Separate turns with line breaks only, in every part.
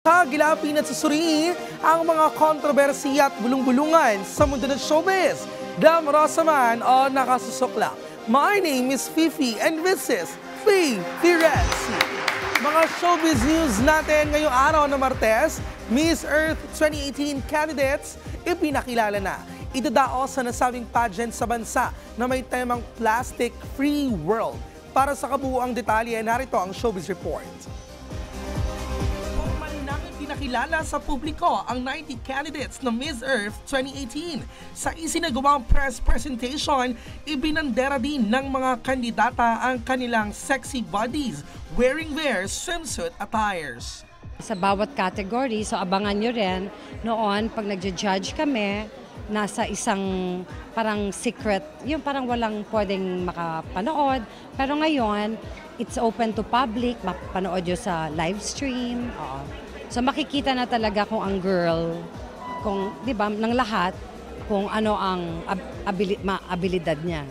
Kagilapin at susuriin ang mga kontrobersiya at bulong-bulungan sa mundo ng showbiz. Glamorosa man o nakasusukla. My name is Fifi and this is Fifi Reds. Mga showbiz news natin ngayong araw na Martes, Miss Earth 2018 candidates ipinakilala na. Idadaos sa nasabing pageant sa bansa na may temang plastic-free world. Para sa kabuuang detalye, narito ang Showbiz Report. Pinakilala sa publiko ang 90 candidates ng Miss Earth 2018. Sa isinagawang press presentation, ibinandera din ng mga kandidata ang kanilang sexy bodies wearing their swimsuit attires.
Sa bawat category, so abangan nyo rin, noon pag nagja-judge kami, nasa isang parang secret, yung parang walang pwedeng makapanood. Pero ngayon, it's open to public, mapanood nyo sa live stream. So makikita na talaga kung ang girl, kung 'di ba, ng lahat kung ano ang abilidad niya.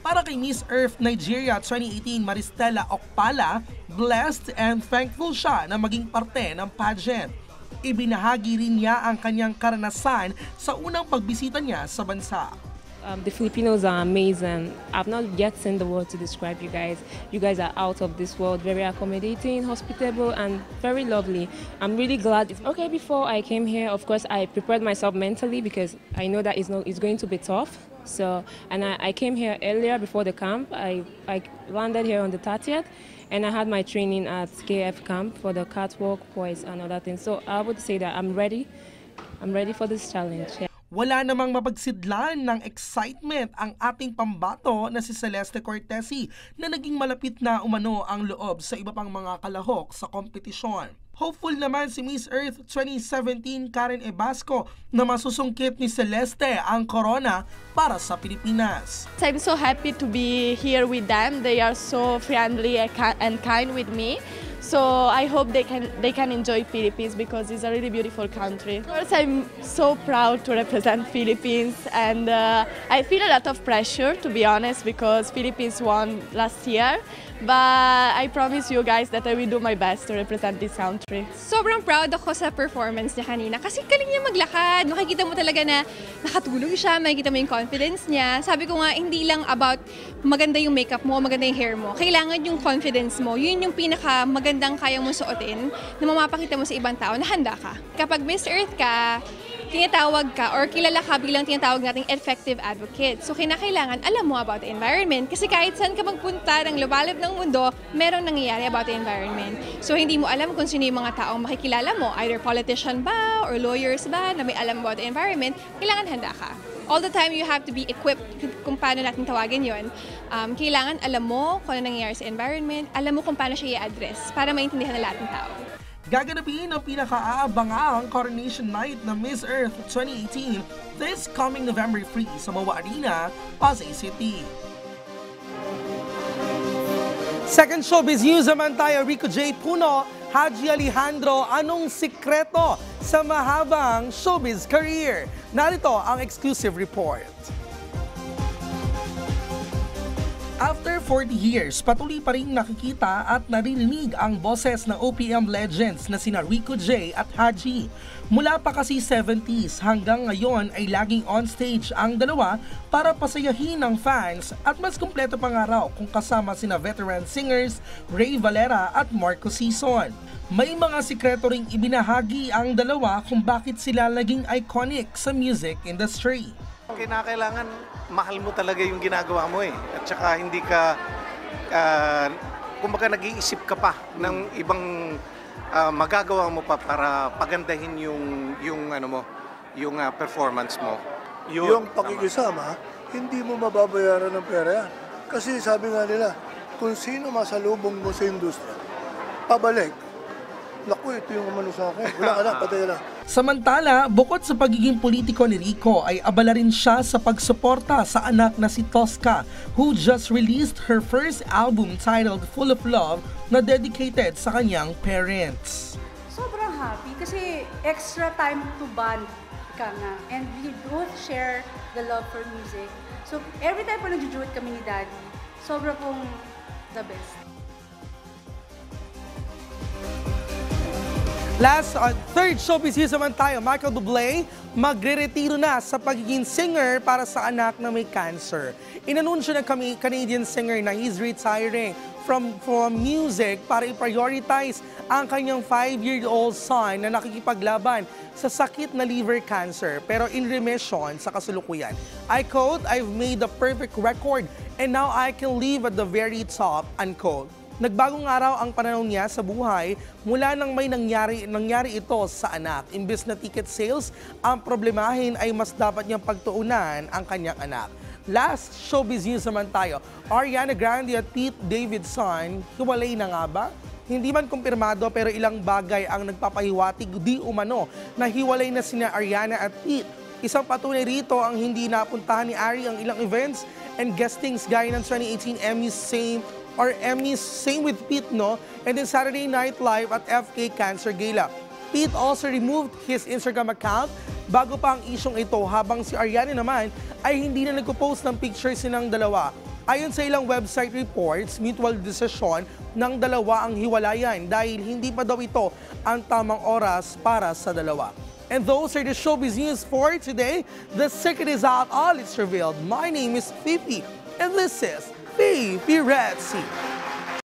Para kay Miss Earth Nigeria 2018 Maristela Okpala, blessed and thankful siya na maging parte ng pageant. Ibinahagi rin niya ang kanyang karanasan sa unang pagbisita niya sa bansa.
The Filipinos are amazing. I've not yet seen the word to describe you guys. You guys are out of this world, very accommodating, hospitable, and very lovely. I'm really glad. Okay, before I came here, of course, I prepared myself mentally because I know that it's going to be tough. So, and I came here earlier before the camp. I landed here on the 30th, and I had my training at KF camp for the catwalk, poise, and other things. So I would say that I'm ready. I'm ready for this challenge. Yeah.
Wala namang mapagsidlan ng excitement ang ating pambato na si Celeste Cortesi na naging malapit na umano ang loob sa iba pang mga kalahok sa kompetisyon. Hopeful naman si Miss Earth 2017 Karen Ebasco na masusungkit ni Celeste ang corona para sa Pilipinas.
I'm so happy to be here with them. They are so friendly and kind with me. So I hope they can enjoy Philippines because it's a really beautiful country. Of course, I'm so proud to represent Philippines, and I feel a lot of pressure, to be honest, because Philippines won last year. But I promise you guys that I will do my best to represent this country.
Sobrang proud ako sa performance niya kanina kasi galing niya maglakad. Makikita mo talaga na nakatulog siya, makikita mo yung confidence niya. Sabi ko nga, hindi lang about maganda yung makeup mo, maganda yung hair mo. Kailangan yung confidence mo. Yun yung pinakamagandang kaya mo suotin na mamapakita mo sa ibang tao na handa ka. Kapag Miss Earth ka, tinatawag ka or kilala ka bilang tinatawag nating effective advocate. So kinakailangan alam mo about the environment kasi kahit saan ka magpunta ng lubalab ng mundo, merong nangyayari about the environment. So hindi mo alam kung sino yung mga taong makikilala mo, either politician ba or lawyers ba na may alam about the environment, kailangan handa ka. All the time you have to be equipped kung paano natin tawagin yon. Kailangan alam mo kung ano nangyayari sa environment, alam mo kung paano siya i-address para maintindihan ng lahat ng tao.
Gaganapin ang pinaka-aabangang Coronation Night ng Miss Earth 2018 this coming November 3 sa Mawa Arena, Pasay City. Second showbiz news naman tayo, Rico J. Puno, Haji Alejandro, anong sikreto sa mahabang showbiz career? Narito ang exclusive report. After 40 years, patuloy pa rin nakikita at naririnig ang boses ng OPM legends na sina Rico J at Haji. Mula pa kasi 70s hanggang ngayon ay laging on stage ang dalawa para pasayahin ang fans at mas kumpleto pa nga raw kung kasama sina veteran singers Ray Valera at Marco Sison. May mga sikreto ring ibinahagi ang dalawa kung bakit sila naging iconic sa music industry.
Kinakailangan mahal mo talaga yung ginagawa mo at saka hindi ka kumbaga nag-iisip ka pa ng ibang magagawa mo pa para pagandahin yung performance mo.
Yung pakikisama, hindi mo mababayaran ng pera yan. Kasi sabi nga nila, kung sino masalubong mo sa industriya, pabalik. Naku, ito yung umano sa akin. Wala ka na, patay na.
Samantala, bukod sa pagiging politiko ni Rico, ay abala rin siya sa pagsuporta sa anak na si Tosca, who just released her first album titled Full of Love na dedicated sa kanyang parents.
Sobrang happy kasi extra time to bond ka nga. And we both share the love for music. So every time po nag-duet kami ni Daddy, sobra pong the best.
Third showbiz news naman tayo. Michael Bublé magre-retiro na sa pagiging singer para sa anak na may cancer. Inanunsyo ng Canadian singer na he's retiring from music para i-prioritize ang kanyang 5-year-old son na nakikipaglaban sa sakit na liver cancer pero in remission sa kasalukuyan. I quote, "I've made the perfect record and now I can live at the very top," unquote. Nagbagong araw ang pananaw niya sa buhay mula nang may nangyari ito sa anak. Imbes na ticket sales, ang problemahin ay mas dapat niyang pagtuunan ang kanyang anak. Last showbiz news naman tayo. Ariana Grande at Pete Davidson, hiwalay na nga ba? Hindi man kumpirmado pero ilang bagay ang nagpapahiwatig di umano na hiwalay na sina Ariana at Pete. Isang patunay rito ang hindi napuntahan ni Ari ang ilang events and guestings gaya ng 2018 Emmys same with Pete, no? And then Saturday Night Live at FK Cancer Gala. Pete also removed his Instagram account bago pa ang isyong ito habang si Ariana naman ay hindi na nagpo-post ng pictures silang dalawa. Ayon sa ilang website reports, mutual decision ng dalawa ang hiwalayan dahil hindi pa daw ito ang tamang oras para sa dalawa. And those are the showbiz news for today. The secret is out, all is revealed. My name is Fifi, and this is Fifi Red Sea.